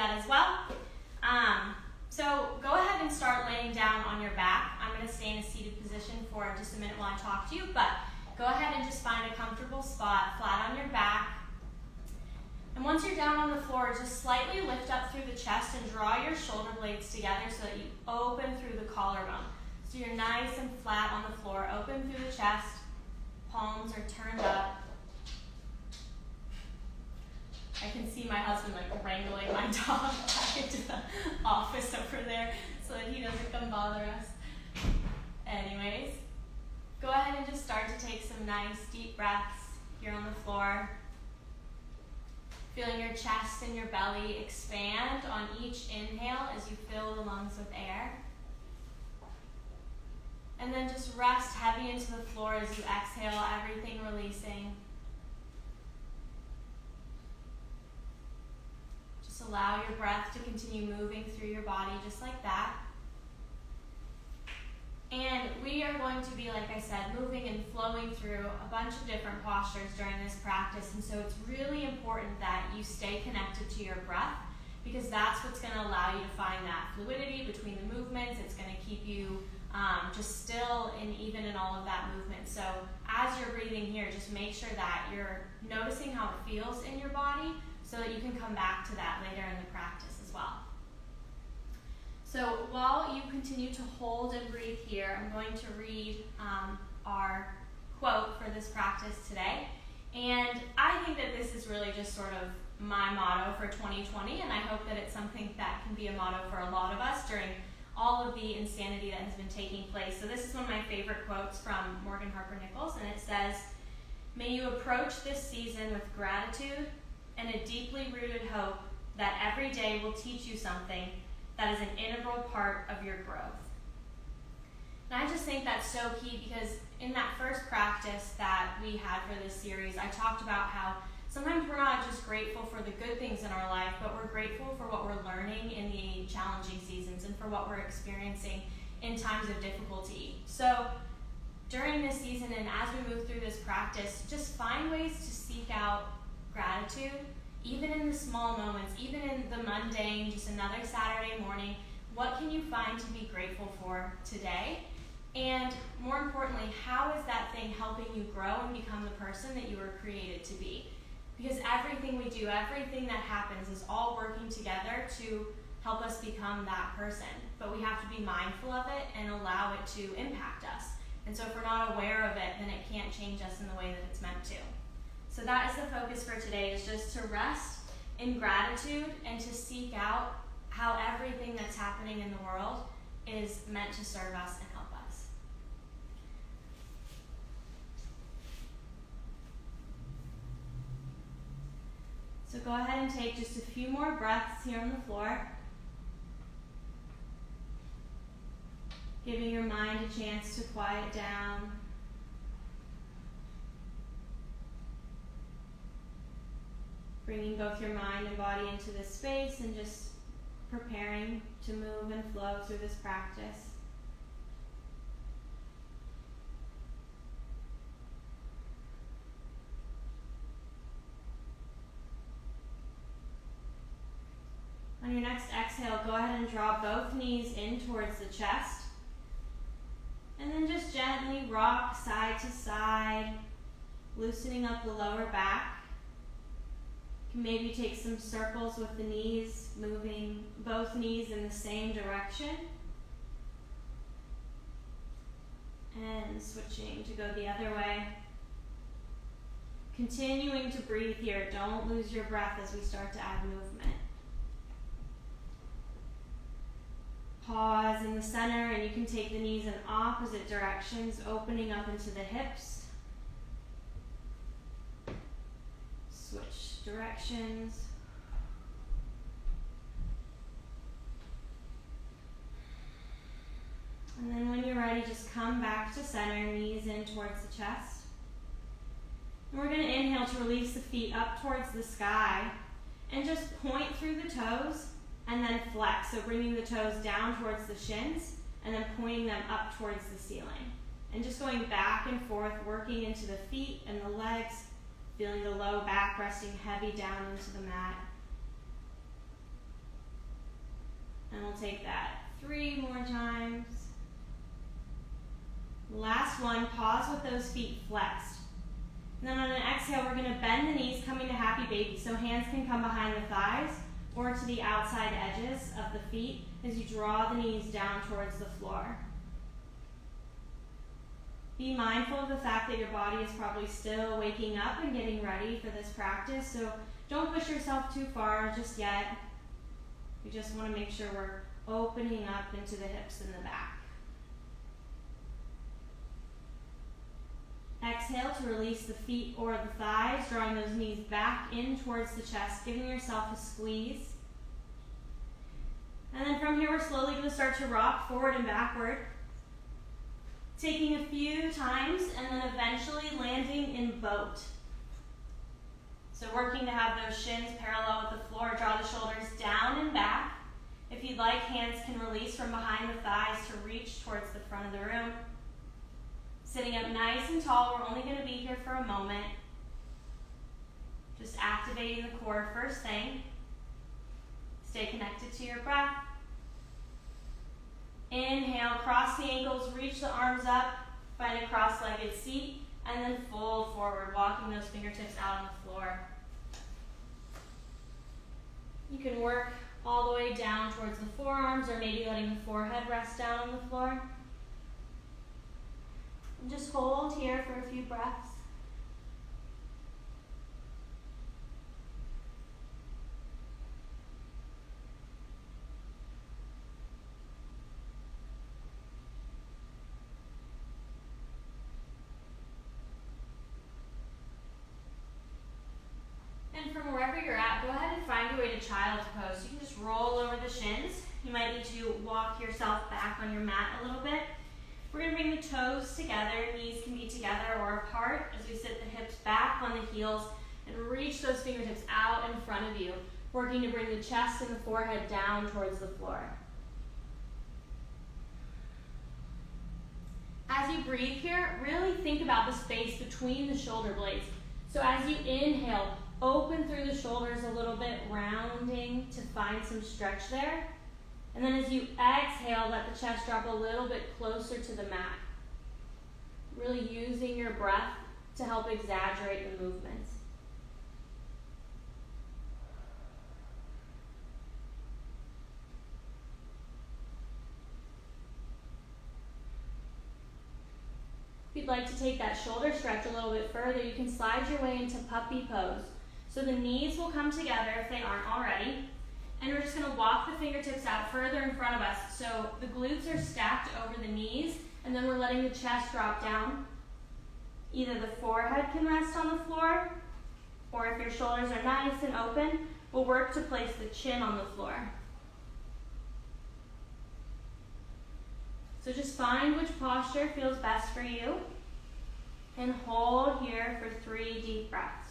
that as well. So go ahead and start laying down on your back. I'm going to stay in a seated position for just a minute while I talk to you, but go ahead and just find a comfortable spot, flat on your back. And once you're down on the floor, just slightly lift up through the chest and draw your shoulder blades together so that you open through the collarbone. So you're nice and flat on the floor, open through the chest, palms are turned up. I can see my husband like wrangling my dog back into the office over there so that he doesn't come bother us. Anyways, go ahead and just start to take some nice deep breaths here on the floor. Feeling your chest and your belly expand on each inhale as you fill the lungs with air. And then just rest heavy into the floor as you exhale, everything releasing. Just allow your breath to continue moving through your body just like that. And we are going to be, like I said, moving and flowing through a bunch of different postures during this practice. And so it's really important that you stay connected to your breath because that's what's going to allow you to find that fluidity between the movements. It's going to keep you just still and even in all of that movement. So as you're breathing here, just make sure that you're noticing how it feels in your body so that you can come back to that later in the practice as well. So while you continue to hold and breathe here, I'm going to read our quote for this practice today. And I think that this is really just sort of my motto for 2020, and I hope that it's something that can be a motto for a lot of us during all of the insanity that has been taking place. So this is one of my favorite quotes from Morgan Harper Nichols, and it says, "May you approach this season with gratitude and a deeply rooted hope that every day will teach you something that is an integral part of your growth." And I just think that's so key because in that first practice that we had for this series, I talked about how sometimes we're not just grateful for the good things in our life, but we're grateful for what we're learning in the challenging seasons and for what we're experiencing in times of difficulty. So during this season and as we move through this practice, just find ways to seek out gratitude, even in the small moments, even in the mundane, just another Saturday morning. What can you find to be grateful for today? And more importantly, how is that thing helping you grow and become the person that you were created to be? Because everything we do, everything that happens is all working together to help us become that person. But we have to be mindful of it and allow it to impact us. And so if we're not aware of it, then it can't change us in the way that it's meant to. So that is the focus for today, is just to rest in gratitude and to seek out how everything that's happening in the world is meant to serve us and help us. So go ahead and take just a few more breaths here on the floor, giving your mind a chance to quiet down. Bringing both your mind and body into this space and just preparing to move and flow through this practice. On your next exhale, go ahead and draw both knees in towards the chest. And then just gently rock side to side, loosening up the lower back. You can maybe take some circles with the knees, moving both knees in the same direction. And switching to go the other way. Continuing to breathe here. Don't lose your breath as we start to add movement. Pause in the center, and you can take the knees in opposite directions, opening up into the hips. Switch directions. And then when you're ready, just come back to center, knees in towards the chest. And we're going to inhale to release the feet up towards the sky and just point through the toes and then flex. So bringing the toes down towards the shins and then pointing them up towards the ceiling. And just going back and forth, working into the feet and the legs, feeling the low back resting heavy down into the mat. take that 3 more times. Last one, pause with those feet flexed. And then on an exhale, we're gonna bend the knees, coming to happy baby. So hands can come behind the thighs or to the outside edges of the feet as you draw the knees down towards the floor. Be mindful of the fact that your body is probably still waking up and getting ready for this practice, so don't push yourself too far just yet. We just want to make sure we're opening up into the hips and the back. Exhale to release the feet or the thighs, drawing those knees back in towards the chest, giving yourself a squeeze. And then from here, we're slowly going to start to rock forward and backward, taking a few times and then eventually landing in boat. So working to have those shins parallel with the floor, draw the shoulders down and back. If you'd like, hands can release from behind the thighs to reach towards the front of the room. Sitting up nice and tall, we're only going to be here for a moment. Just activating the core first thing. Stay connected to your breath. Inhale, cross the ankles, reach the arms up, find a cross-legged seat, and then fold forward, walking those fingertips out on the floor. You can work all the way down towards the forearms or maybe letting the forehead rest down on the floor. And just hold here for a few breaths. And from wherever you're at, go ahead and find your way to child's pose. You can just roll over the shins. You might need to walk yourself back on your mat a little bit. We're going to bring the toes together. Knees can be together or apart as we sit the hips back on the heels and reach those fingertips out in front of you, working to bring the chest and the forehead down towards the floor. As you breathe here, really think about the space between the shoulder blades. So as you inhale, open through the shoulders a little bit, rounding to find some stretch there. And then as you exhale, let the chest drop a little bit closer to the mat. Really using your breath to help exaggerate the movements. If you'd like to take that shoulder stretch a little bit further, you can slide your way into puppy pose. So the knees will come together if they aren't already. And we're just going to walk the fingertips out further in front of us. So the glutes are stacked over the knees, and then we're letting the chest drop down. Either the forehead can rest on the floor, or if your shoulders are nice and open, we'll work to place the chin on the floor. So just find which posture feels best for you, and hold here for 3 deep breaths.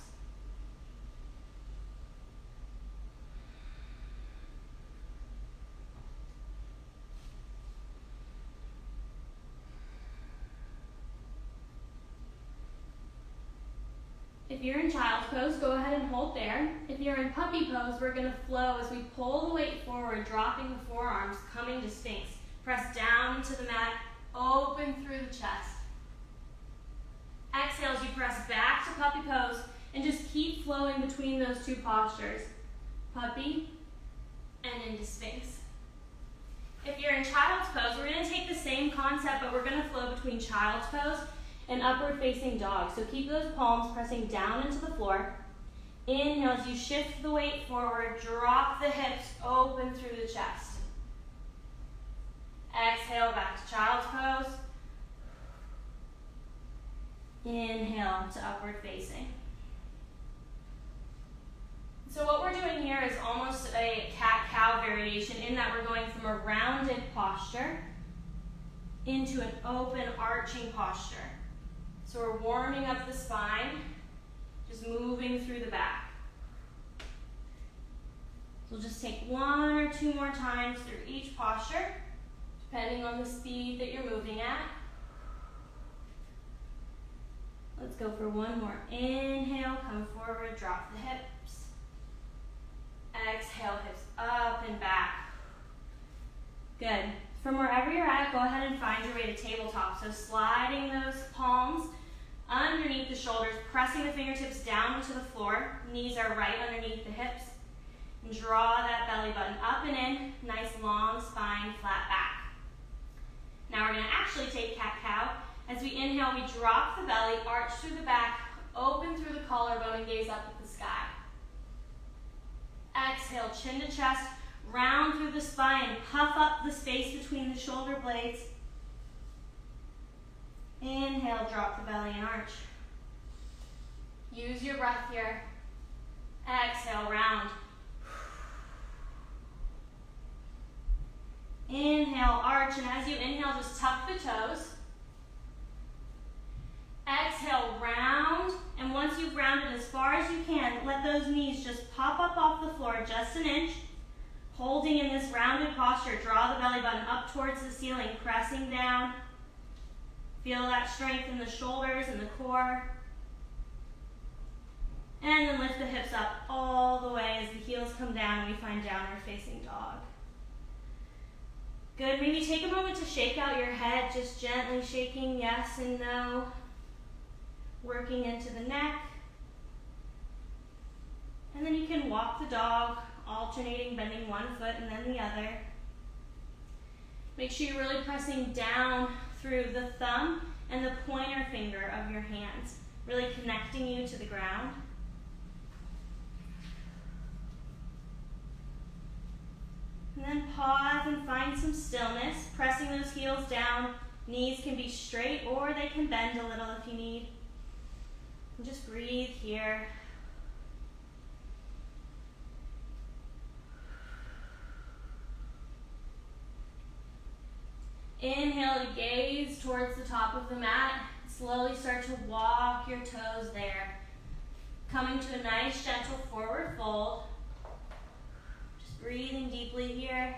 If you're in child's pose, go ahead and hold there. If you're in puppy pose, we're going to flow as we pull the weight forward, dropping the forearms, coming to Sphinx. Press down into the mat, open through the chest. Exhale as you press back to puppy pose, and just keep flowing between those 2 postures, puppy and into Sphinx. If you're in child's pose, we're going to take the same concept, but we're going to flow between child's pose and upward facing dog. So keep those palms pressing down into the floor. Inhale as you shift the weight forward, drop the hips, open through the chest. Exhale back to child's pose. Inhale to upward facing. So what we're doing here is almost a cat-cow variation in that we're going from a rounded posture into an open arching posture. So we're warming up the spine, just moving through the back. So we'll just take 1 or 2 more times through each posture, depending on the speed that you're moving at. Let's go for 1 more. Inhale, come forward, drop the hips. Exhale, hips up and back. Good. From wherever you're at, go ahead and find your way to tabletop. So sliding those palms underneath the shoulders, pressing the fingertips down into the floor. Knees are right underneath the hips. And draw that belly button up and in. Nice long spine, flat back. Now we're going to actually take cat-cow. As we inhale, we drop the belly, arch through the back, open through the collarbone, and gaze up at the sky. Exhale, chin to chest, round through the spine, puff up the space between the shoulder blades. Inhale, drop the belly and arch. Use your breath here. Exhale, round. Inhale, arch, and as you inhale, just tuck the toes. Exhale, round, and once you've rounded as far as you can, let those knees just pop up off the floor just an inch. Holding in this rounded posture, draw the belly button up towards the ceiling, pressing down. Feel that strength in the shoulders and the core. And then lift the hips up all the way as the heels come down and we find downward facing dog. Good, maybe take a moment to shake out your head, just gently shaking yes and no. Working into the neck. And then you can walk the dog, alternating, bending one foot and then the other. Make sure you're really pressing down through the thumb and the pointer finger of your hands, really connecting you to the ground. And then pause and find some stillness, pressing those heels down. Knees can be straight or they can bend a little if you need. And just breathe here. Inhale to gaze towards the top of the mat. Slowly start to walk your toes there. Coming to a nice gentle forward fold. Just breathing deeply here.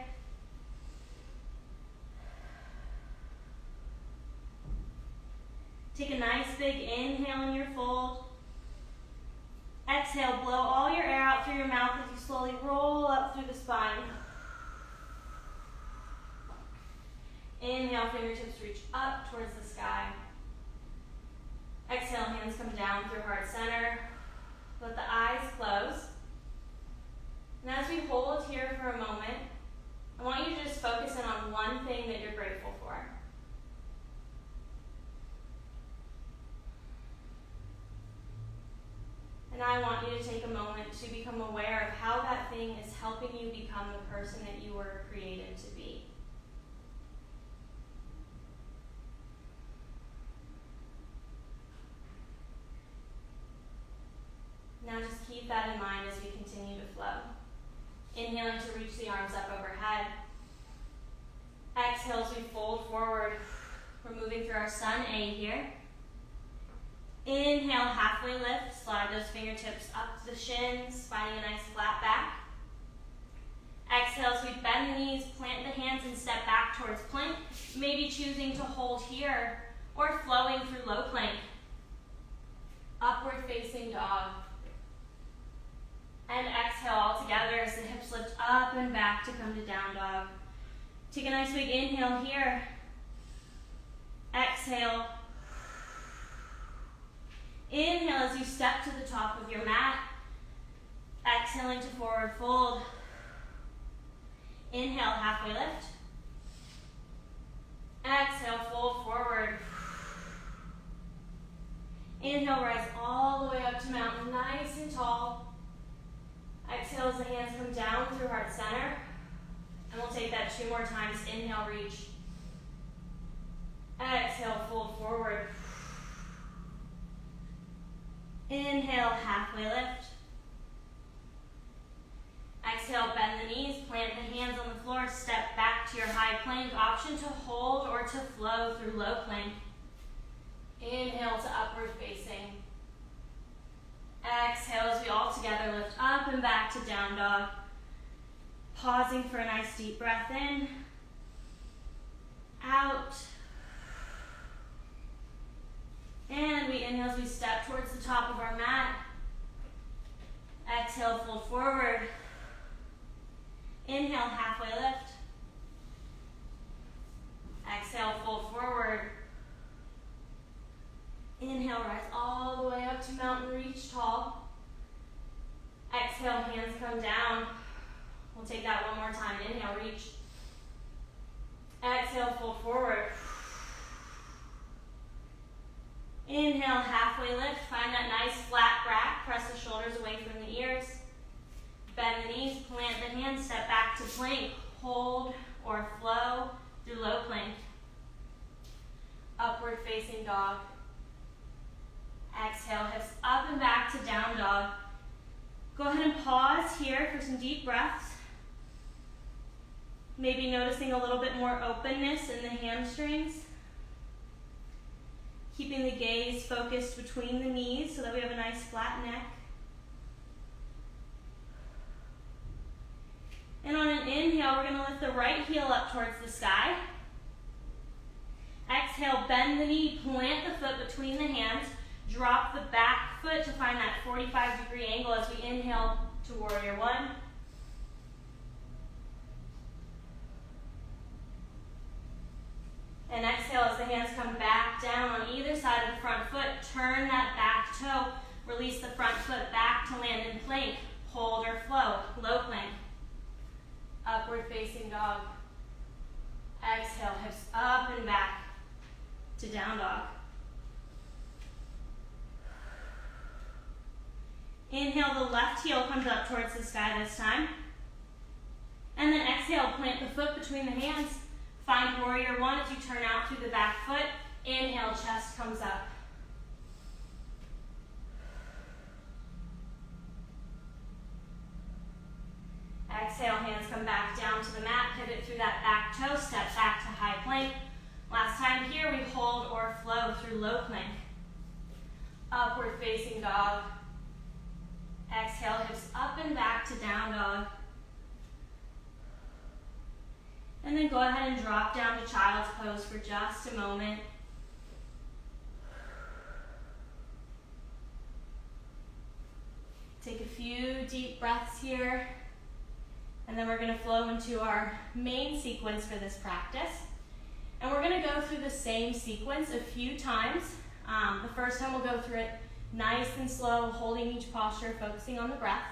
Take a nice big inhale in your fold. Exhale, blow all your air out through your mouth as you slowly roll up through the spine. Inhale, fingertips reach up towards the sky. Exhale, hands come down through heart center. Let the eyes close. And as we hold here for a moment, I want you to just focus in on one thing that you're grateful for. And I want you to take a moment to become aware of how that thing is helping you become the person that you were created to be. Now just keep that in mind as we continue to flow. Inhaling to reach the arms up overhead. Exhale as we fold forward. We're moving through our sun A here. Inhale, halfway lift. Slide those fingertips up to the shins, finding a nice flat back. Exhale as we bend the knees, plant the hands, and step back towards plank. Maybe choosing to hold here or flowing through low plank. Upward facing dog. And exhale all together as the hips lift up and back to come to down dog. Take a nice big inhale here. Exhale. Inhale as you step to the top of your mat. Exhaling to forward fold. Inhale, halfway lift. Exhale, fold forward. Inhale, rise all the way up to mountain, nice and tall. Exhale as the hands come down through heart center. And we'll take that 2 more times. Inhale, reach. Exhale, fold forward. Inhale, halfway lift. Exhale, bend the knees, plant the hands on the floor, step back to your high plank. Option to hold or to flow through low plank. Inhale to upward facing. Exhale as we all together lift up and back to down dog. Pausing for a nice deep breath in. Out. And we inhale as we step towards the top of our mat. Exhale, fold forward. Inhale, halfway lift. come down. We'll take that one more time. Inhale, reach. Exhale, fold forward. Inhale, halfway lift. Find that nice flat back. Press the shoulders away from the ears. Bend the knees, plant the hands, step back to plank. Hold or flow through low plank. Upward facing dog. Exhale, hips up and back to down dog. Go ahead and pause here for some deep breaths. Maybe noticing a little bit more openness in the hamstrings. Keeping the gaze focused between the knees so that we have a nice flat neck. And on an inhale, we're going to lift the right heel up towards the sky. Exhale, bend the knee, plant the foot between the hands. Drop the back foot to find that 45-degree angle as we inhale to warrior one. And exhale as the hands come back down on either side of the front foot. Turn that back toe. Release the front foot back to land in plank. Hold or flow. Low plank. Upward facing dog. Exhale, hips up and back to down dog. Inhale, the left heel comes up towards the sky this time. And then exhale, plant the foot between the hands. Find warrior one as you turn out through the back foot. Inhale, chest comes up. Exhale, hands come back down to the mat. Pivot through that back toe. Step back to high plank. Last time here, we hold or flow through low plank. Upward facing dog. Exhale, hips up and back to down dog. And then go ahead and drop down to child's pose for just a moment. Take a few deep breaths here. And then we're going to flow into our main sequence for this practice. And we're going to go through the same sequence a few times. The first time we'll go through it nice and slow, holding each posture, focusing on the breath.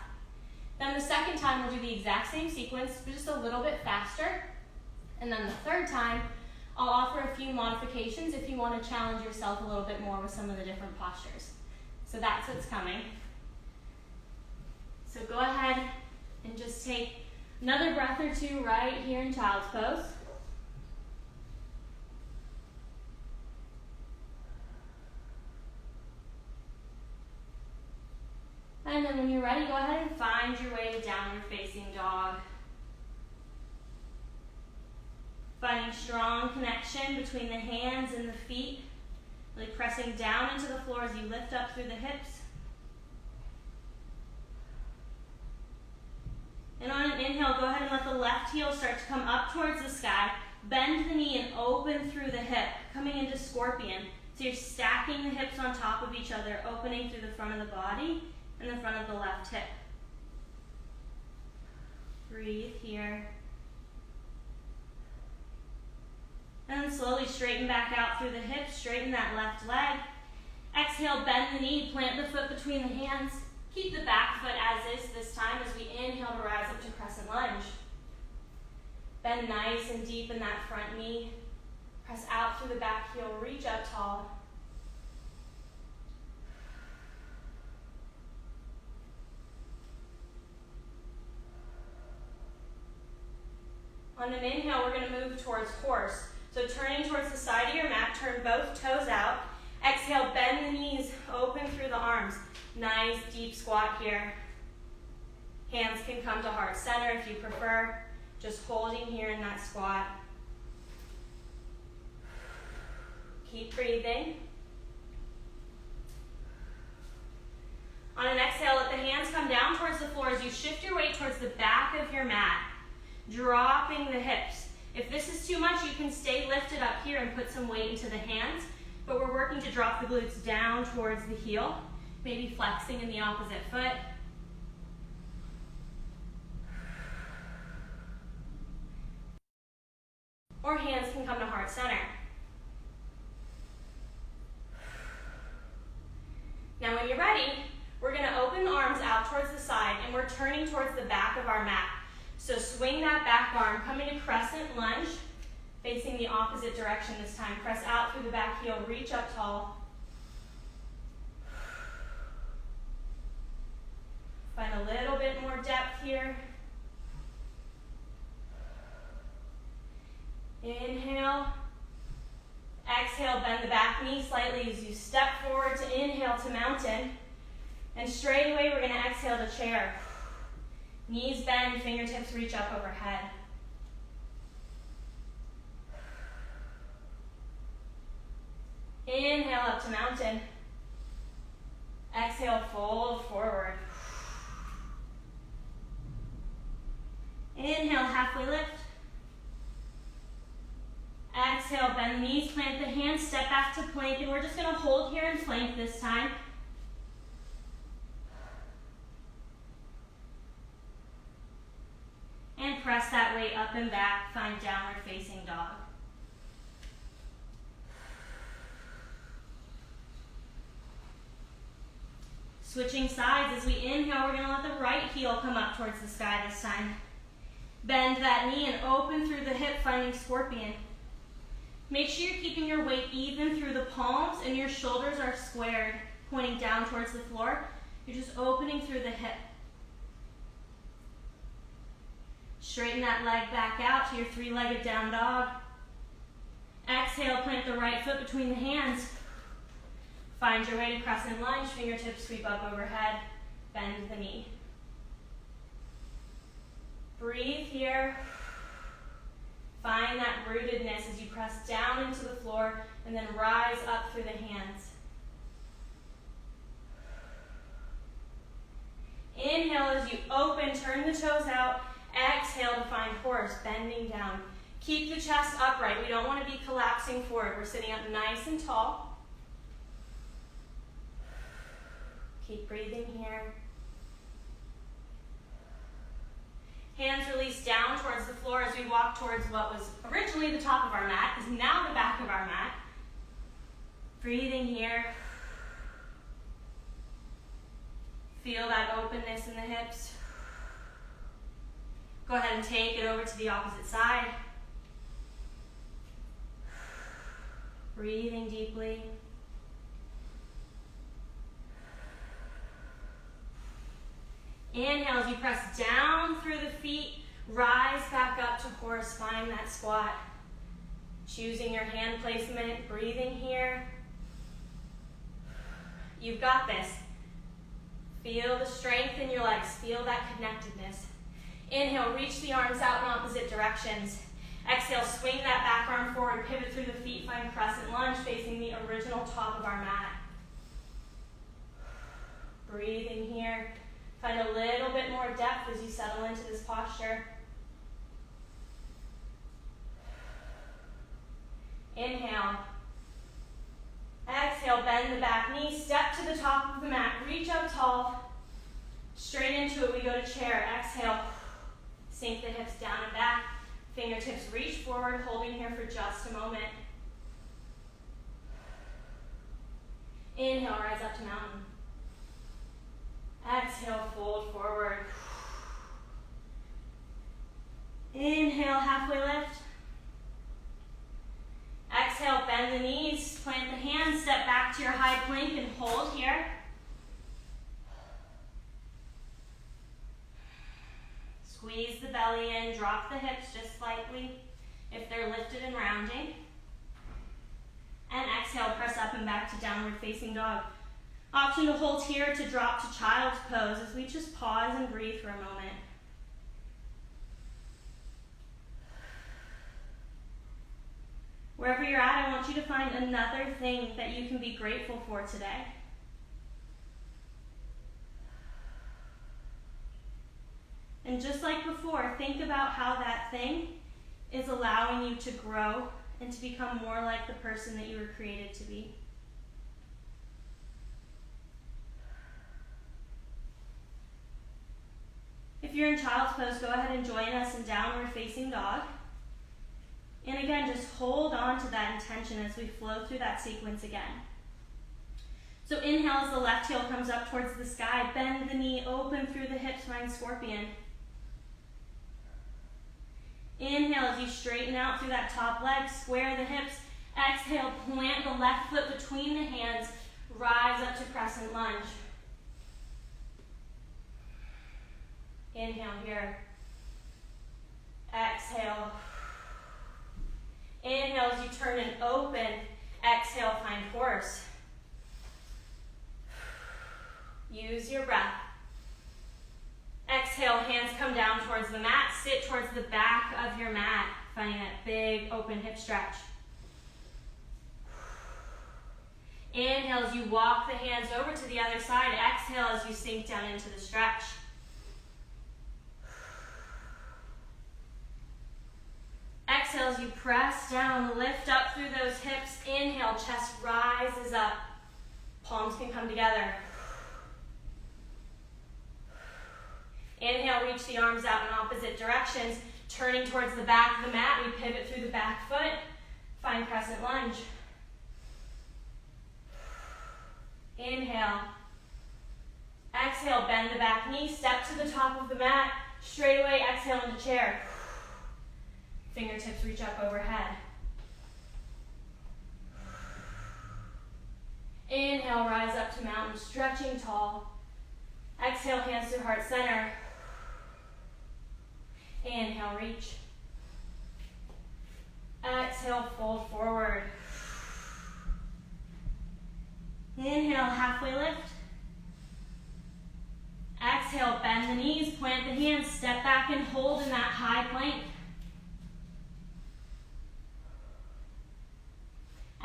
Then the second time we'll do the exact same sequence, but just a little bit faster. And then the third time, I'll offer a few modifications if you want to challenge yourself a little bit more with some of the different postures. So that's what's coming. So go ahead and just take another breath or two right here in child's pose. And then when you're ready, go ahead and find your way to downward facing dog. Finding strong connection between the hands and the feet. Really pressing down into the floor as you lift up through the hips. And on an inhale, go ahead and let the left heel start to come up towards the sky. Bend the knee and open through the hip, coming into scorpion. So you're stacking the hips on top of each other, opening through the front of the body and the front of the left hip. Breathe here. And then slowly straighten back out through the hips, straighten that left leg. Exhale, bend the knee, plant the foot between the hands. Keep the back foot as is this time as we inhale to rise up to Crescent Lunge. Bend nice and deep in that front knee. Press out through the back heel, reach up tall. On an inhale, we're going to move towards horse. So turning towards the side of your mat, turn both toes out. Exhale, bend the knees, open through the arms. Nice deep squat here. Hands can come to heart center if you prefer. Just holding here in that squat. Keep breathing. On an exhale, let the hands come down towards the floor as you shift your weight towards the back of your mat. Dropping the hips. If this is too much, you can stay lifted up here and put some weight into the hands, but we're working to drop the glutes down towards the heel, maybe flexing in the opposite foot. Or hands can come to heart center. Now when you're ready, we're going to open the arms out towards the side and we're turning towards the back of our mat. So swing that back arm, come into Crescent Lunge, facing the opposite direction this time. Press out through the back heel, reach up tall. Find a little bit more depth here. Inhale. Exhale, bend the back knee slightly as you step forward to inhale to mountain. And straight away, we're going to exhale to chair. Knees bend, fingertips reach up overhead. Inhale up to mountain. Exhale, fold forward. Inhale, halfway lift. Exhale, bend the knees, plant the hands, step back to plank, and we're just going to hold here in plank this time. And press that weight up and back, find downward facing dog. Switching sides, as we inhale, we're going to let the right heel come up towards the sky this time. Bend that knee and open through the hip, finding scorpion. Make sure you're keeping your weight even through the palms and your shoulders are squared, pointing down towards the floor. You're just opening through the hip. Straighten that leg back out to your three-legged down dog. Exhale, plant the right foot between the hands. Find your way to Crescent Lunge, fingertips sweep up overhead, bend the knee. Breathe here. Find that rootedness as you press down into the floor and then rise up through the hands. Inhale as you open, turn the toes out. Exhale to find horse, bending down. Keep the chest upright. We don't want to be collapsing forward. We're sitting up nice and tall. Keep breathing here. Hands release down towards the floor as we walk towards what was originally the top of our mat, is now the back of our mat. Breathing here. Feel that openness in the hips. Go ahead and take it over to the opposite side. Breathing deeply. Inhale as you press down through the feet, rise back up to horse, find that squat. Choosing your hand placement, breathing here. You've got this. Feel the strength in your legs, feel that connectedness. Inhale, reach the arms out in opposite directions. Exhale, swing that back arm forward, pivot through the feet, find Crescent Lunge facing the original top of our mat. Breathing here. Find a little bit more depth as you settle into this posture. Inhale. Exhale, bend the back knee, step to the top of the mat, reach up tall. Straight into it, we go to chair. Exhale, sink the hips down and back. Fingertips reach forward, holding here for just a moment. Inhale, rise up to mountain. Exhale, fold forward. Inhale, halfway lift. Exhale, bend the knees, plant the hands, step back to your high plank and hold here. Squeeze the belly in, drop the hips just slightly if they're lifted and rounding. And exhale, press up and back to downward facing dog. Option to hold here to drop to child's pose as we just pause and breathe for a moment. Wherever you're at, I want you to find another thing that you can be grateful for today. And just like before, think about how that thing is allowing you to grow and to become more like the person that you were created to be. If you're in child's pose, go ahead and join us in downward facing dog. And again, just hold on to that intention as we flow through that sequence again. So inhale as the left heel comes up towards the sky. Bend the knee, open through the hips, find scorpion. Inhale as you straighten out through that top leg, square the hips. Exhale, plant the left foot between the hands, rise up to Crescent Lunge. Inhale here. Exhale. Inhale as you turn and open. Exhale, find horse. Use your breath. Exhale, hands come down towards the mat. Sit towards the back of your mat, finding that big open hip stretch. Inhale as you walk the hands over to the other side. Exhale as you sink down into the stretch. Exhale as you press down, lift up through those hips. Inhale, chest rises up. Palms can come together. Inhale, reach the arms out in opposite directions. Turning towards the back of the mat, we pivot through the back foot. Find Crescent Lunge. Inhale. Exhale, bend the back knee, step to the top of the mat. Straight away, exhale into chair. Fingertips reach up overhead. Inhale, rise up to mountain, stretching tall. Exhale, hands to heart center. Inhale, reach. Exhale, fold forward. Inhale, halfway lift. Exhale, bend the knees, plant the hands, step back and hold in that high plank.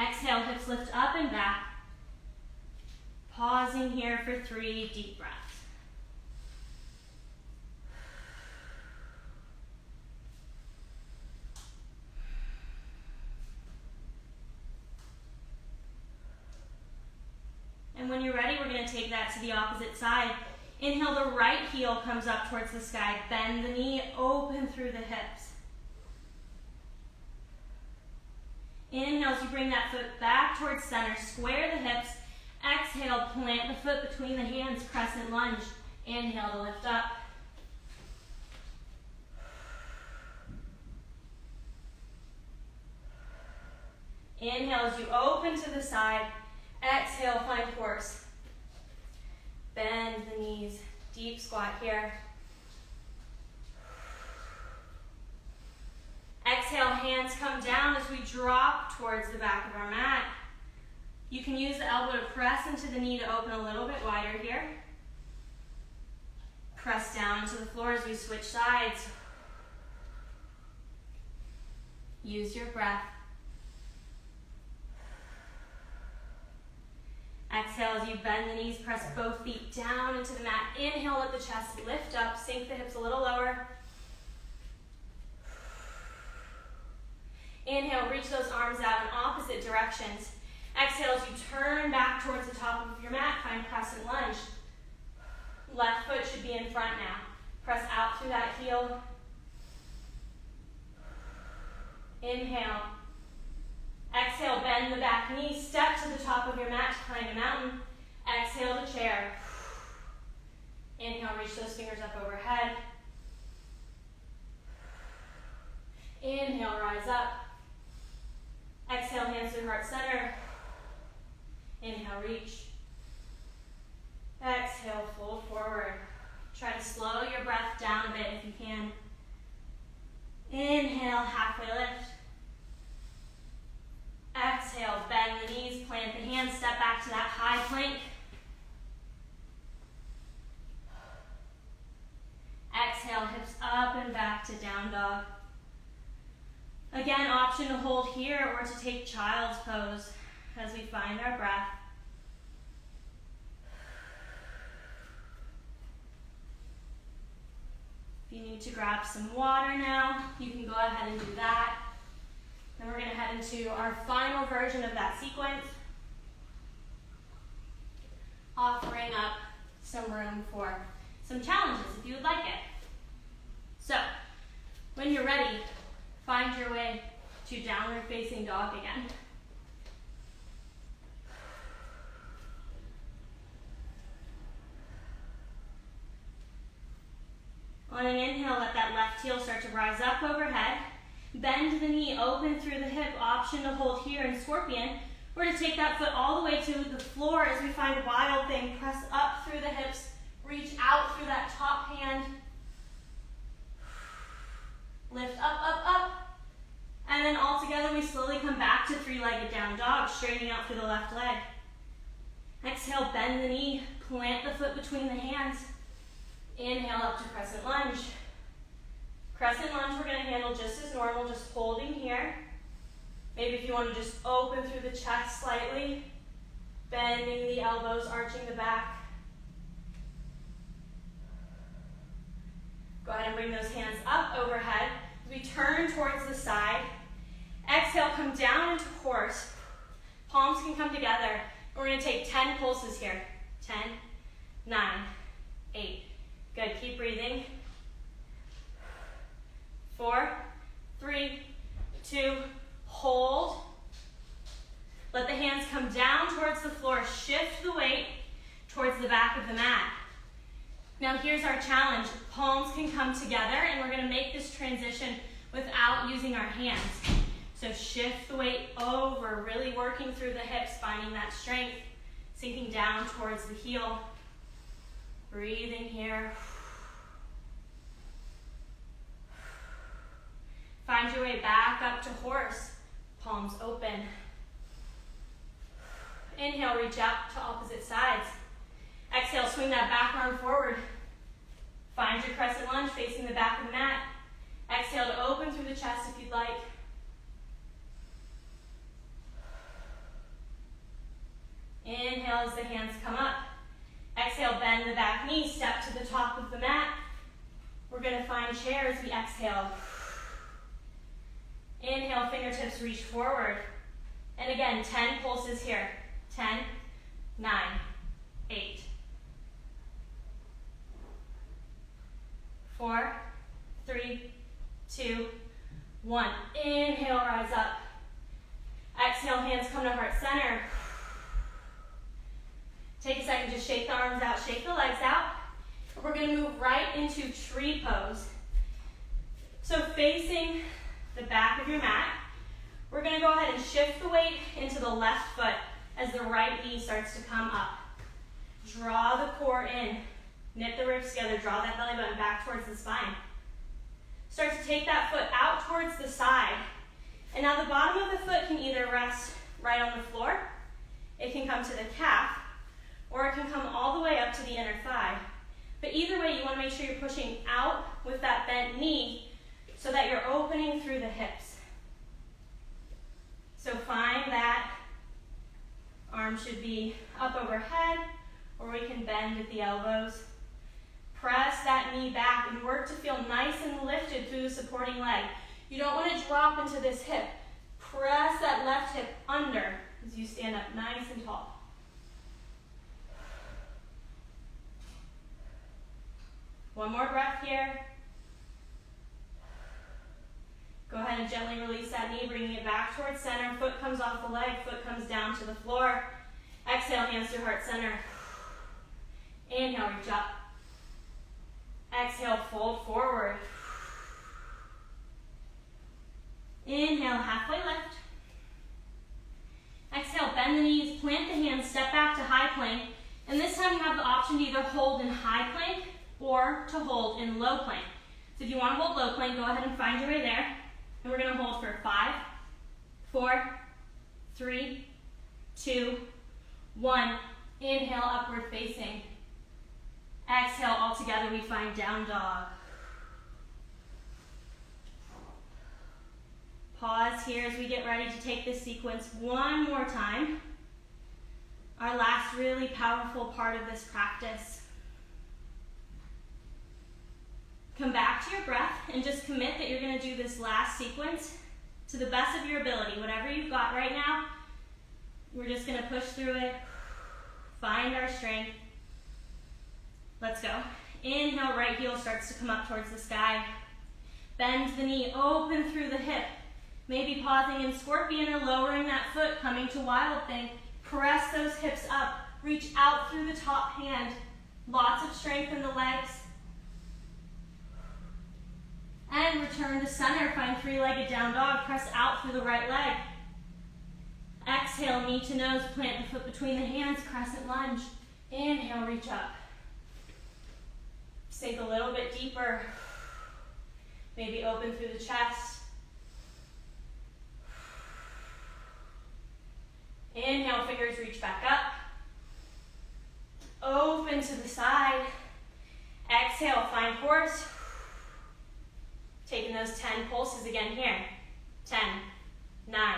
Exhale, hips lift up and back. Pausing here for 3 deep breaths. And when you're ready, we're going to take that to the opposite side. Inhale, the right heel comes up towards the sky. Bend the knee, open through the hips. Inhale as you bring that foot back towards center. Square the hips. Exhale, plant the foot between the hands. Crescent Lunge. Inhale to lift up. Inhale as you open to the side. Exhale, find horse. Bend the knees. Deep squat here. Exhale, hands come down as we drop towards the back of our mat. You can use the elbow to press into the knee to open a little bit wider here. Press down into the floor as we switch sides. Use your breath. Exhale as you bend the knees, press both feet down into the mat. Inhale, let the chest lift up, sink the hips a little lower. Inhale, reach those arms out in opposite directions. Exhale as you turn back towards the top of your mat, find Crescent Lunge. Left foot should be in front now. Press out through that heel. Inhale. Exhale, bend the back knee, step to the top of your mat to climb a mountain. Exhale to chair. Inhale, reach those fingers up overhead. Inhale, rise up. Exhale, hands to heart center. Inhale, reach. Exhale, fold forward. Try to slow your breath down a bit if you can. Inhale, halfway lift. Exhale, bend the knees, plant the hands, step back to that high plank. Exhale, hips up and back to down dog. Again, option to hold here or to take child's pose as we find our breath. If you need to grab some water now, you can go ahead and do that. Then we're going to head into our final version of that sequence, offering up some room for some challenges if you would like it. So, when you're ready, find your way to downward facing dog again. left heel start to rise up overhead. Bend the knee, open through the hip, option to hold here in scorpion. We're going to take that foot all the way to the floor as we find wild thing. Press up through the hips, reach out through that top hand. Lift up, up, up. And then all together we slowly come back to three-legged down dog, straightening out through the left leg. Exhale, bend the knee, plant the foot between the hands. Inhale up to crescent lunge. Crescent lunge we're going to handle just as normal, just holding here. Maybe if you want to just open through the chest slightly, bending the elbows, arching the back. Go ahead and bring those hands up overhead. As we turn towards the side, exhale, come down into horse. Palms can come together. We're going to take 10 pulses here. 10, 9, 8. Good, keep breathing. 4, 3, 2, hold. Let the hands come down towards the floor. Shift the weight towards the back of the mat. Now here's our challenge. Palms can come together and we're going to make this transition without using our hands. So shift the weight over, really working through the hips, finding that strength, sinking down towards the heel. Breathing here. Find your way back up to horse. Palms open. Inhale, reach out to opposite sides. Exhale, swing that back arm forward. Find your crescent lunge facing the back of the mat. Exhale to open through the chest if you'd like. Inhale as the hands come up. Exhale, bend the back knee, step to the top of the mat. We're going to find chair as we exhale. Inhale, fingertips reach forward. And again, 10 pulses here. 10, 9, 8. 4, 3, 2, 1. Inhale, rise up. Exhale, hands come to heart center. Take a second, just shake the arms out, shake the legs out. We're going to move right into tree pose. So facing the back of your mat, we're going to go ahead and shift the weight into the left foot as the right knee starts to come up. Draw the core in, knit the ribs together, draw that belly button back towards the spine. Start to take that foot out towards the side. And now the bottom of the foot can either rest right on the floor, it can come to the calf, or it can come all the way up to the inner thigh. But either way, you want to make sure you're pushing out with that bent knee so that you're opening through the hips. So find that arm should be up overhead, or we can bend at the elbows. Press that knee back and work to feel nice and lifted through the supporting leg. You don't want to drop into this hip. Press that left hip under as you stand up nice and tall. One more breath here. Go ahead and gently release that knee, bringing it back towards center. Foot comes off the leg, foot comes down to the floor. Exhale, hands to heart center. Inhale, reach up. Exhale, fold forward. Inhale, halfway lift. Exhale, bend the knees, plant the hands, step back to high plank. And this time you have the option to either hold in high plank or to hold in low plank. So if you want to hold low plank, go ahead and find your way there. And we're going to hold for 5, 4, 3, 2, 1. Inhale, upward facing. Exhale, all together we find down dog. Pause here as we get ready to take this sequence one more time. Our last really powerful part of this practice. Come back to your breath and just commit that you're going to do this last sequence to the best of your ability. Whatever you've got right now, we're just going to push through it, find our strength. Let's go. Inhale, right heel starts to come up towards the sky. Bend the knee, open through the hip. Maybe pausing in scorpion or lowering that foot, coming to wild thing. Press those hips up. Reach out through the top hand. Lots of strength in the legs. return to center. Find three-legged down dog. Press out through the right leg. Exhale, knee to nose. Plant the foot between the hands. Crescent lunge. Inhale, reach up. Sink a little bit deeper. Maybe open through the chest. Inhale, fingers reach back up. Open to the side. Exhale, find horse. Taking those 10 pulses again here. 10, 9,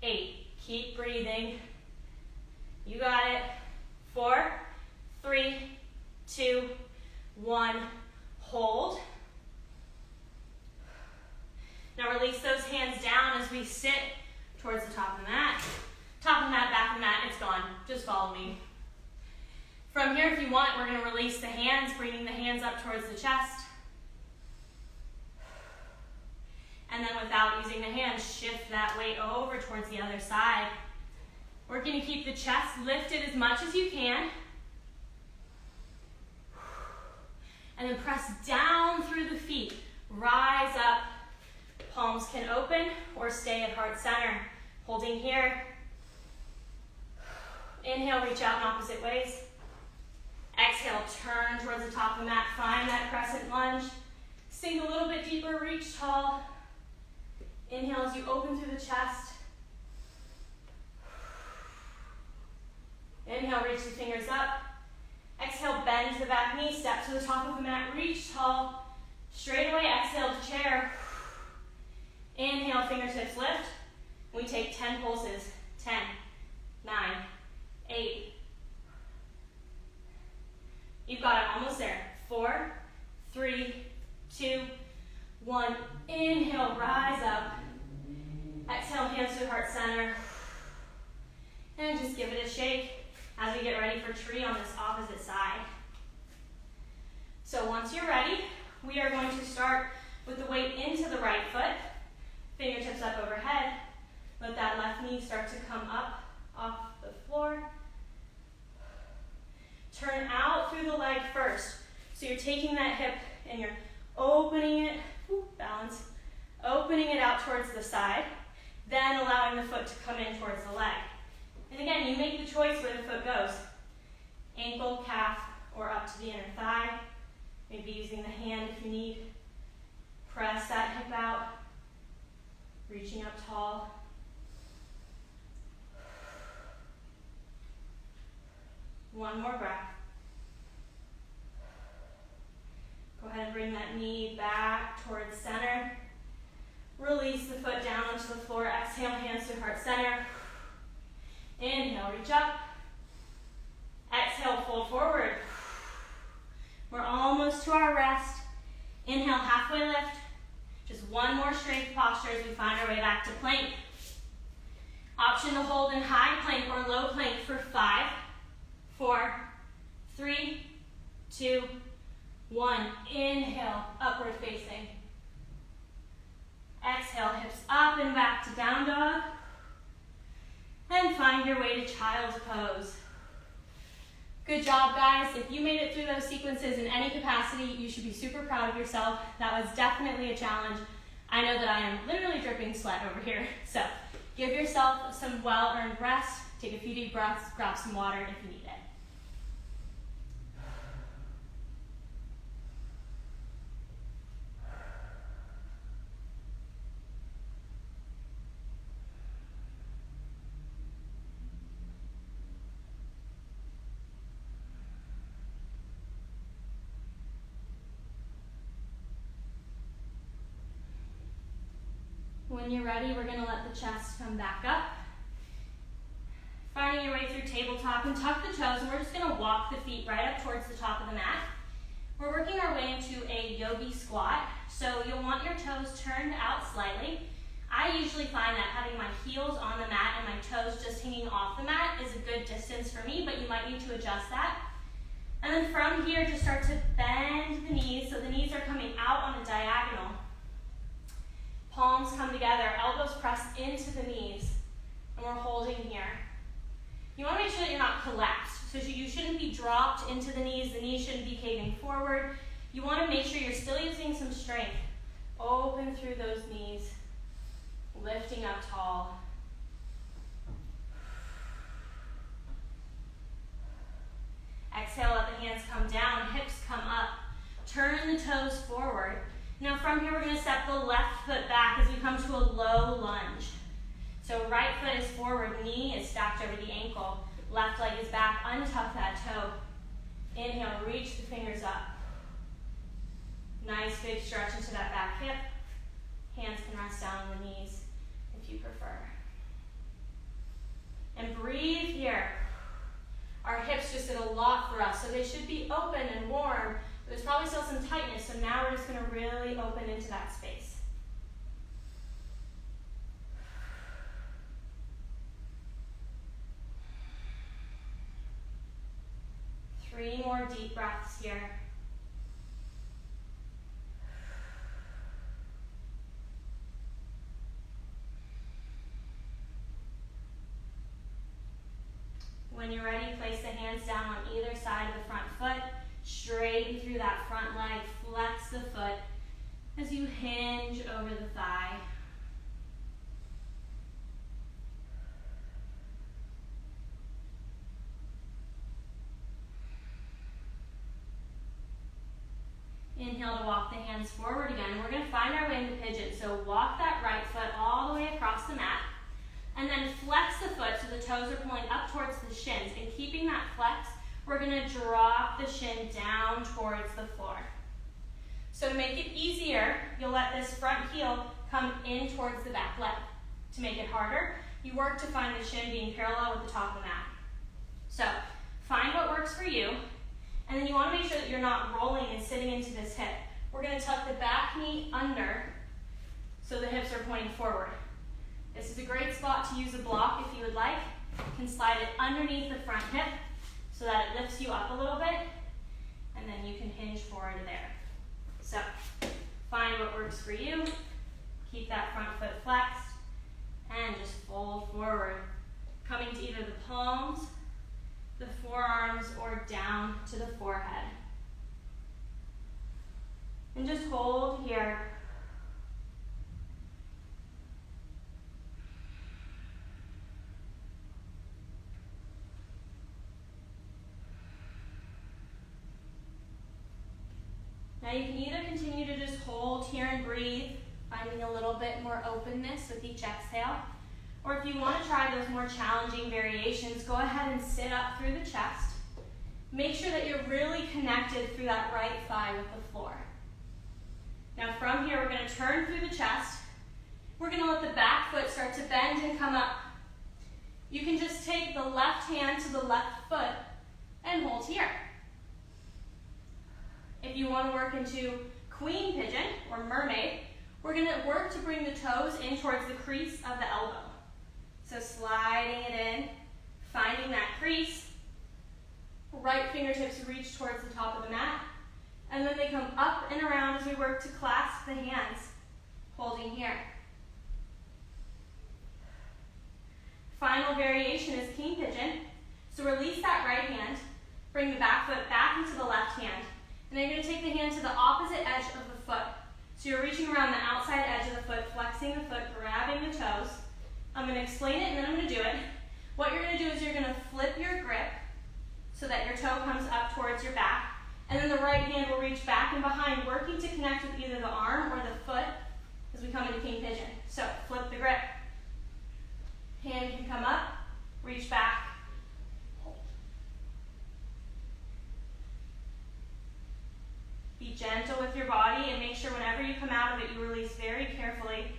8. Keep breathing. You got it. 4, 3, 2, 1. Hold. Now release those hands down as we sit towards the top of the mat. Top of the mat, back of the mat, it's gone. Just follow me. From here, if you want, we're going to release the hands, bringing the hands up towards the chest. And then without using the hands, shift that weight over towards the other side. We're going to keep the chest lifted as much as you can. And then press down through the feet. Rise up. Palms can open or stay at heart center. Holding here. Inhale, reach out in opposite ways. Exhale, turn towards the top of the mat. Find that crescent lunge. Sink a little bit deeper, reach tall. Inhale as you open through the chest. Inhale, reach the fingers up. Exhale, bend to the back knee, step to the top of the mat, reach tall. Straight away, exhale to chair. Inhale, fingertips lift. We take 10 pulses. 10, 9, 8. You've got it, almost there. 4, 3, 2, 1. Inhale, rise up. Exhale, hands to heart center. And just give it a shake as we get ready for tree on this opposite side. So once you're ready, we are going to start with the weight into the right foot. Fingertips up overhead. Let that left knee start to come up off the floor. Turn out through the leg first. So you're taking that hip and you're opening it, balance, opening it out towards the side, then allowing the foot to come in towards the leg. And again, you make the choice where the foot goes. Ankle, calf, or up to the inner thigh. Maybe using the hand if you need. Press that hip out, reaching up tall. One more breath. Go ahead and bring that knee back towards center. Release the foot down onto the floor. Exhale, hands to heart center. Inhale, reach up. Exhale, fold forward. We're almost to our rest. Inhale, halfway lift. Just one more strength posture as we find our way back to plank. Option to hold in high plank or low plank for 5, 4, 3, 2, 1. Inhale, upward facing. Exhale, hips up and back to down dog. And find your way to child's pose. Good job, guys. If you made it through those sequences in any capacity, you should be super proud of yourself. That was definitely a challenge. I know that I am literally dripping sweat over here. So give yourself some well-earned rest. Take a few deep breaths, grab some water if you need it. When you're ready, we're going to let the chest come back up. Finding your way through tabletop and tuck the toes, and we're just going to walk the feet right up towards the top of the mat. We're working our way into a Yogi Squat, so you'll want your toes turned out slightly. I usually find that having my heels on the mat and my toes just hanging off the mat is a good distance for me, but you might need to adjust that. And then from here, just start to bend the knees, so the knees are coming out on a diagonal. Palms come together, elbows press into the knees, and we're holding here. You want to make sure that you're not collapsed, so you shouldn't be dropped into the knees shouldn't be caving forward. You want to make sure you're still using some strength. Open open through those knees, lifting up tall. Exhale, let the hands come down, hips come up. Turn the toes forward. Now from here, we're going to step the left foot back as we come to a low lunge. So right foot is forward, knee is stacked over the ankle. Left leg is back, untuck that toe. Inhale, reach the fingers up. Nice big stretch into that back hip. Hands can rest down on the knees if you prefer. And breathe here. Our hips just did a lot for us, so they should be open and warm. But there's probably still some tightness, so now we're just going to really open into that space. 3 more deep breaths here. When you're ready, place the hands down on either side of the front foot. Straighten through that front leg. Flex the foot as you hinge over the thigh. Inhale to walk the hands forward again. We're going to find our way into pigeon. So walk that right foot all the way across the mat. And then flex the foot so the toes are pulling up towards the shins. And keeping that flex, we're going to drop the shin down towards the floor. So to make it easier, you'll let this front heel come in towards the back leg. To make it harder, you work to find the shin being parallel with the top of the mat. So find what works for you. And then you want to make sure that you're not rolling and sitting into this hip. We're going to tuck the back knee under so the hips are pointing forward. This is a great spot to use a block if you would like. You can slide it underneath the front hip so that it lifts you up a little bit, and then you can hinge forward there. So find what works for you. Keep that front foot flexed, and just fold forward, coming to either the palms, the forearms, or down to the forehead. And just hold here. Now you can either continue to just hold here and breathe, finding a little bit more openness with each exhale. Or if you want to try those more challenging variations, go ahead and sit up through the chest. Make sure that you're really connected through that right thigh with the floor. Now from here, we're going to turn through the chest. We're going to let the back foot start to bend and come up. You can just take the left hand to the left foot and hold here. If you want to work into queen pigeon or mermaid, we're going to work to bring the toes in towards the crease of the elbow. So sliding it in, finding that crease. Right fingertips reach towards the top of the mat. And then they come up and around as we work to clasp the hands, holding here. Final variation is king pigeon. So release that right hand, bring the back foot back into the left hand. And then you're going to take the hand to the opposite edge of the foot. So you're reaching around the outside edge of the foot, flexing the foot, grabbing the toes. I'm going to explain it and then I'm going to do it. What you're going to do is you're going to flip your grip so that your toe comes up towards your back. And then the right hand will reach back and behind, working to connect with either the arm or the foot as we come into king pigeon. So flip the grip. Hand can come up, reach back. Be gentle with your body and make sure whenever you come out of it, you release very carefully.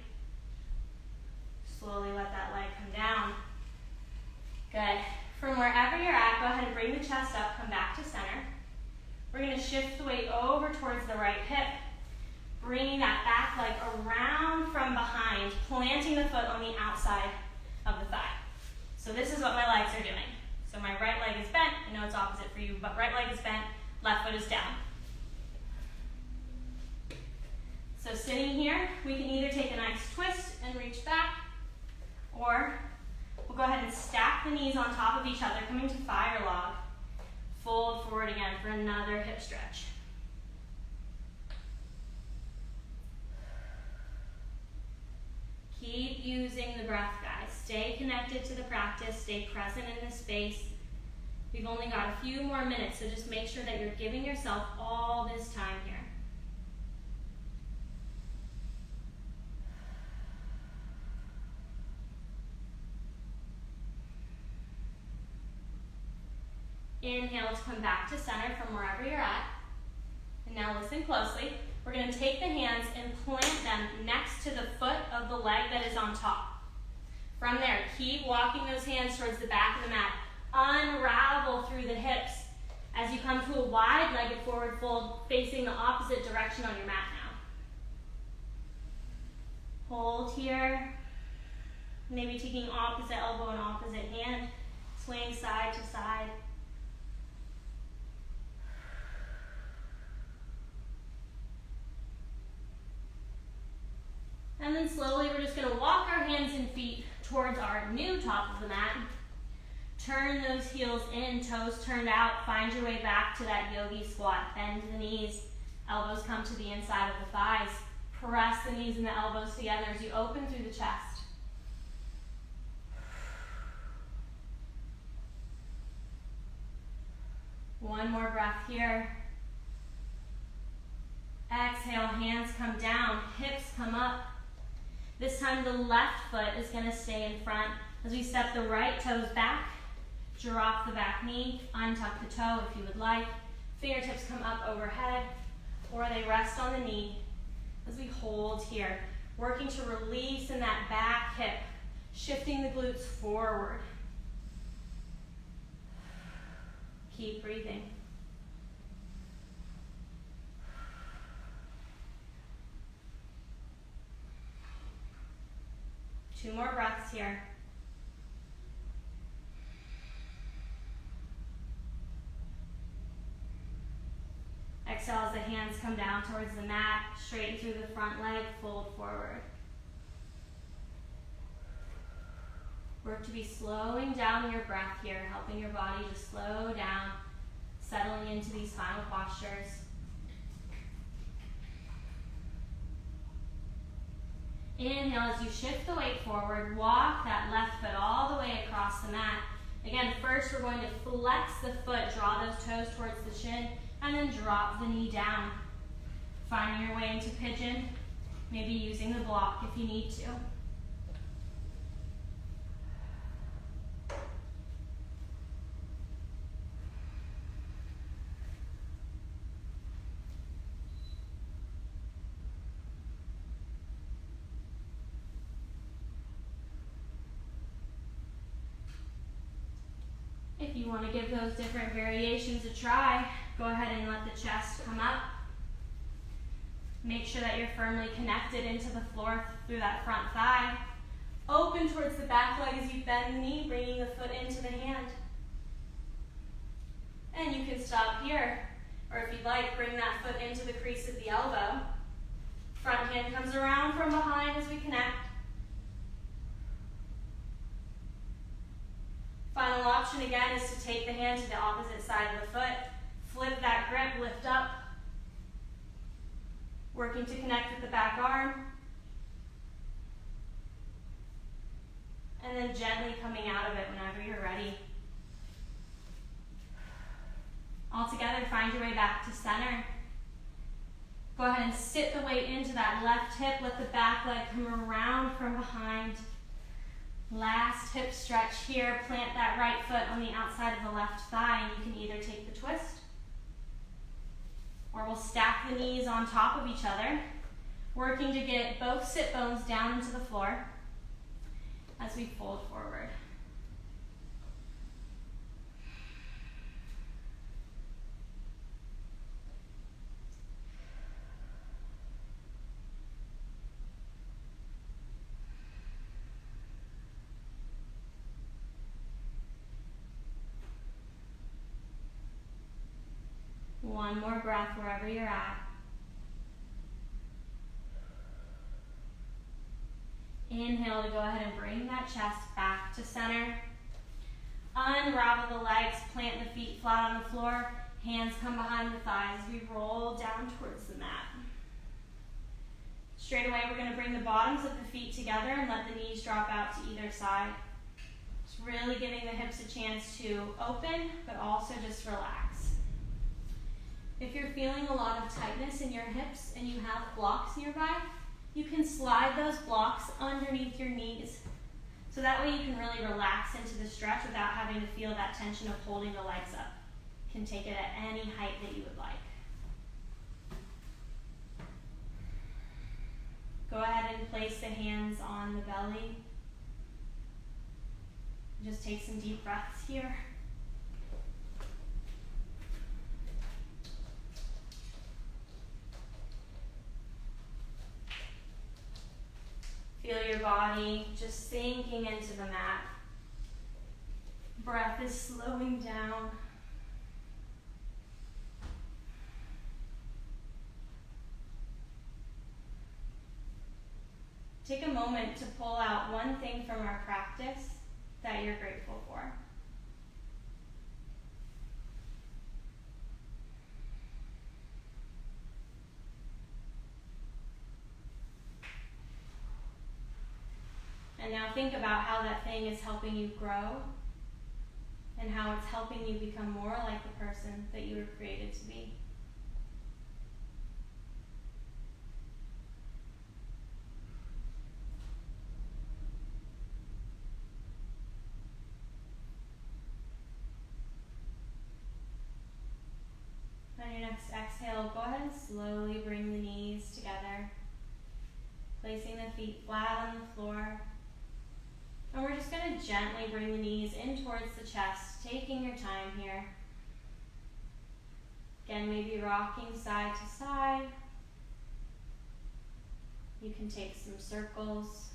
Slowly let that leg come down. Good. From wherever you're at, go ahead and bring the chest up, come back to center. We're going to shift the weight over towards the right hip, bringing that back leg around from behind, planting the foot on the outside of the thigh. So this is what my legs are doing. So my right leg is bent. I know it's opposite for you, but right leg is bent, left foot is down. So sitting here, we can either take a nice twist and reach back, or we'll go ahead and stack the knees on top of each other, coming to fire log. Fold forward again for another hip stretch. using the breath, guys. Stay connected to the practice. Stay present in this space. We've only got a few more minutes, so just make sure that you're giving yourself all this time here. Inhale to come back to center from wherever you're at. And now listen closely. We're going to take the hands and plant them next to the foot of the leg that is on top. From there, keep walking those hands towards the back of the mat. Unravel through the hips as you come to a wide-legged forward fold facing the opposite direction on your mat now. Hold here. Maybe taking opposite elbow and opposite hand. Swing side to side. And then slowly we're just going to walk our hands and feet towards our new top of the mat. Turn those heels in, toes turned out. Find your way back to that Yogi Squat. Bend the knees, elbows come to the inside of the thighs. Press the knees and the elbows together as you open through the chest. One more breath here. Exhale, hands come down, hips come up. This time the left foot is going to stay in front as we step the right toes back, drop the back knee, untuck the toe if you would like. Fingertips come up overhead or they rest on the knee as we hold here. Working to release in that back hip, shifting the glutes forward. Keep breathing. Two more breaths here. Exhale as the hands come down towards the mat, straighten through the front leg, fold forward. Work to be slowing down your breath here, helping your body to slow down, settling into these final postures. Inhale as you shift the weight forward, walk that left foot all the way across the mat. Again, first we're going to flex the foot, draw those toes towards the shin, and then drop the knee down. Finding your way into pigeon, maybe using the block if you need to. If you want to give those different variations a try, go ahead and let the chest come up. Make sure that you're firmly connected into the floor through that front thigh. Open towards the back leg as you bend the knee, bringing the foot into the hand. And you can stop here, or if you'd like, bring that foot into the crease of the elbow. Front hand comes around from behind as we connect. Final option again is to take the hand to the opposite side of the foot, flip that grip, lift up, working to connect with the back arm, and then gently coming out of it whenever you're ready. All together, find your way back to center. Go ahead and sit the weight into that left hip, let the back leg come around from behind. Last hip stretch here, plant that right foot on the outside of the left thigh, and you can either take the twist, or we'll stack the knees on top of each other, working to get both sit bones down into the floor as we fold forward. One more breath wherever you're at. Inhale to go ahead and bring that chest back to center. Unravel the legs, plant the feet flat on the floor. Hands come behind the thighs. We roll down towards the mat. Straight away, we're going to bring the bottoms of the feet together and let the knees drop out to either side. Just really giving the hips a chance to open, but also just relax. If you're feeling a lot of tightness in your hips and you have blocks nearby, you can slide those blocks underneath your knees. So that way you can really relax into the stretch without having to feel that tension of holding the legs up. You can take it at any height that you would like. Go ahead and place the hands on the belly. Just take some deep breaths here. Feel your body just sinking into the mat. Breath is slowing down. Take a moment to pull out one thing from our practice that you're grateful for. And now think about how that thing is helping you grow and how it's helping you become more like the person that you were created to be. On your next exhale, go ahead and slowly bring the knees together, placing the feet flat on the floor. And we're just going to gently bring the knees in towards the chest, taking your time here. Again, maybe rocking side to side. You can take some circles.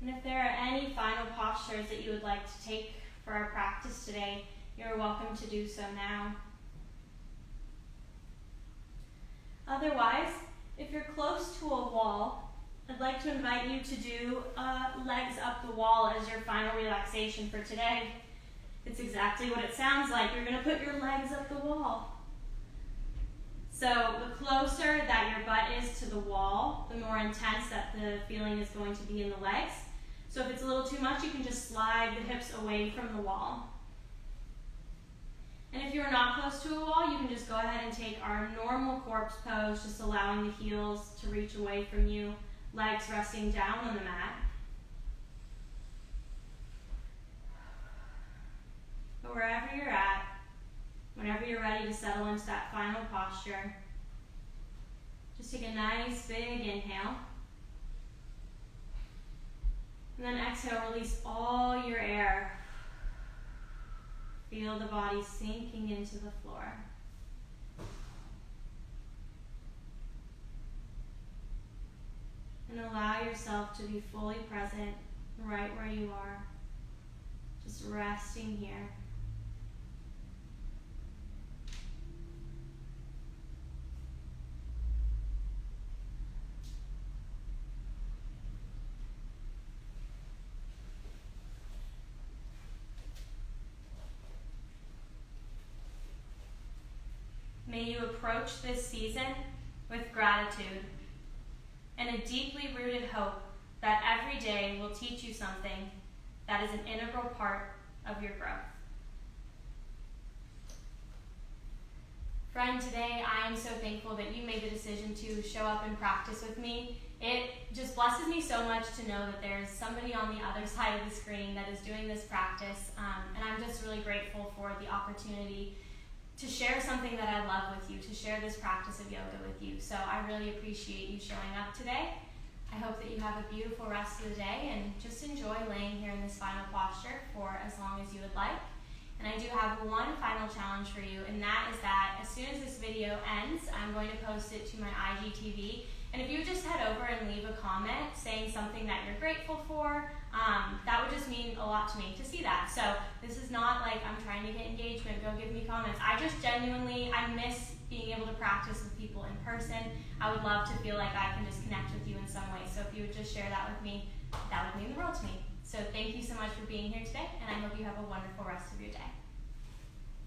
And if there are any final postures that you would like to take for our practice today, you're welcome to do so now. Otherwise, if you're close to a wall, I'd like to invite you to do legs up the wall as your final relaxation for today. It's exactly what it sounds like. You're going to put your legs up the wall. So the closer that your butt is to the wall, the more intense that the feeling is going to be in the legs. So if it's a little too much, you can just slide the hips away from the wall. And if you're not close to a wall, you can just go ahead and take our normal corpse pose, just allowing the heels to reach away from you, legs resting down on the mat. But wherever you're at, whenever you're ready to settle into that final posture, just take a nice big inhale. And then exhale, release all your air. Feel the body sinking into the floor. And allow yourself to be fully present right where you are. Just resting here. May you approach this season with gratitude and a deeply rooted hope that every day will teach you something that is an integral part of your growth. Friend, today I am so thankful that you made the decision to show up and practice with me. It just blesses me so much to know that there's somebody on the other side of the screen that is doing this practice, and I'm just really grateful for the opportunity to share something that I love with you, to share this practice of yoga with you. So I really appreciate you showing up today. I hope that you have a beautiful rest of the day and just enjoy laying here in this final posture for as long as you would like. And I do have one final challenge for you, and that is that as soon as this video ends, I'm going to post it to my IGTV. And if you would just head over and leave a comment saying something that you're grateful for, that would just mean a lot to me to see that. So this is not like I'm trying to get engagement, go give me comments. I just genuinely, I miss being able to practice with people in person. I would love to feel like I can just connect with you in some way. So if you would just share that with me, that would mean the world to me. So thank you so much for being here today, and I hope you have a wonderful rest of your day.